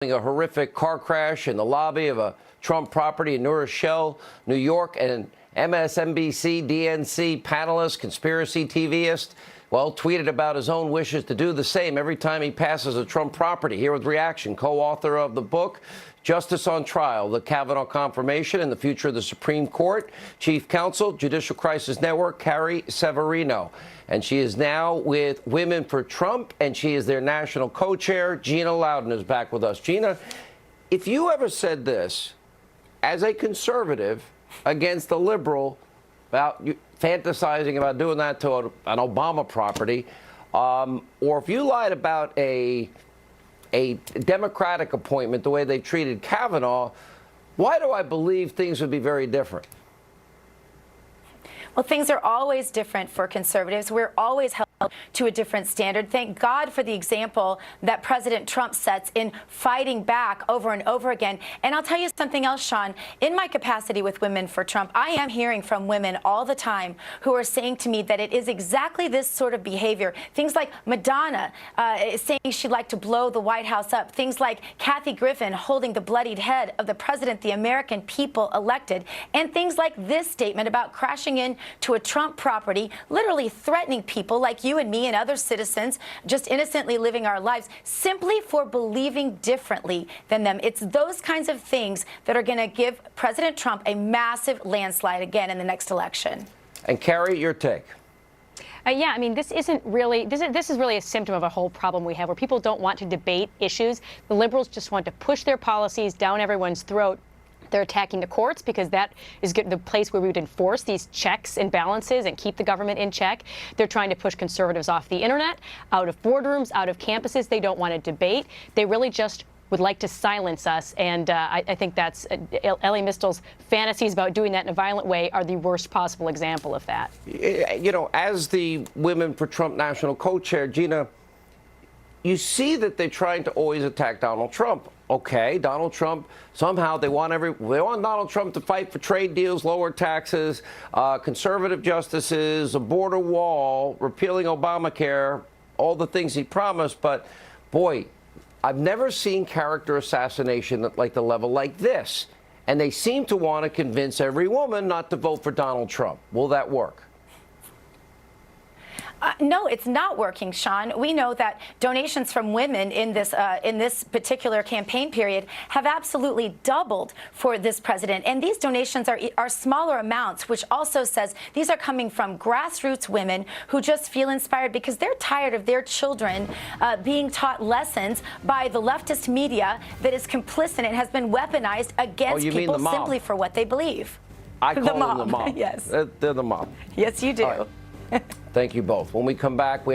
A horrific car crash in the lobby of a Trump property in New Rochelle, New York, and an MSNBC, DNC panelist, conspiracy TVist, well, tweeted about his own wishes to do the same every time he passes a Trump property. Here with reaction, co-author of the book, Justice on Trial, the Kavanaugh Confirmation and the Future of the Supreme Court, Chief Counsel, Judicial Crisis Network, Carrie Severino. And she is now with Women for Trump, and she is their national co-chair. Gina Loudon is back with us. Gina, if you ever said this as a conservative against a liberal about fantasizing about doing that to an Obama property, or if you lied about a Democratic appointment, the way they treated Kavanaugh, why do I believe things would be very different? Well, things are always different for conservatives. We're always held to a different standard. Thank God for the example that President Trump sets in fighting back over and over again. And I'll tell you something else, Sean. In my capacity with Women for Trump, I am hearing from women all the time who are saying to me that it is exactly this sort of behavior. Things like Madonna saying she'd like to blow the White House up. Things like Kathy Griffin holding the bloodied head of the president the American people elected. And things like this statement about crashing into a Trump property, literally threatening people like you and me and other citizens just innocently living our lives simply for believing differently than them. It's those kinds of things that are going to give President Trump a massive landslide again in the next election. And Carrie, your take. Yeah, I mean, this is really a symptom of a whole problem we have where people don't want to debate issues. The liberals just want to push their policies down everyone's throat. They're attacking the courts because that is the place where we would enforce these checks and balances and keep the government in check. They're trying to push conservatives off the internet, out of boardrooms, out of campuses. They don't want to debate. They really just would like to silence us. And I think that's Elie Mystal's fantasies about doing that in a violent way are the worst possible example of that. You know, as the Women for Trump national co-chair, Gina, you see that they're trying to always attack Donald Trump. Okay, Donald Trump, somehow they want Donald Trump to fight for trade deals, lower taxes, conservative justices, a border wall, repealing Obamacare, all the things he promised. But, boy, I've never seen character assassination at the level like this. And they seem to want to convince every woman not to vote for Donald Trump. Will that work? No, it's not working, Sean. We know that donations from women in this particular campaign period have absolutely doubled for this president. And these donations are smaller amounts, which also says these are coming from grassroots women who just feel inspired because they're tired of their children being taught lessons by the leftist media that is complicit and has been weaponized against people simply for what they believe. I call them the mob. Yes. They're the mob. Yes, you do. Thank you both. When we come back,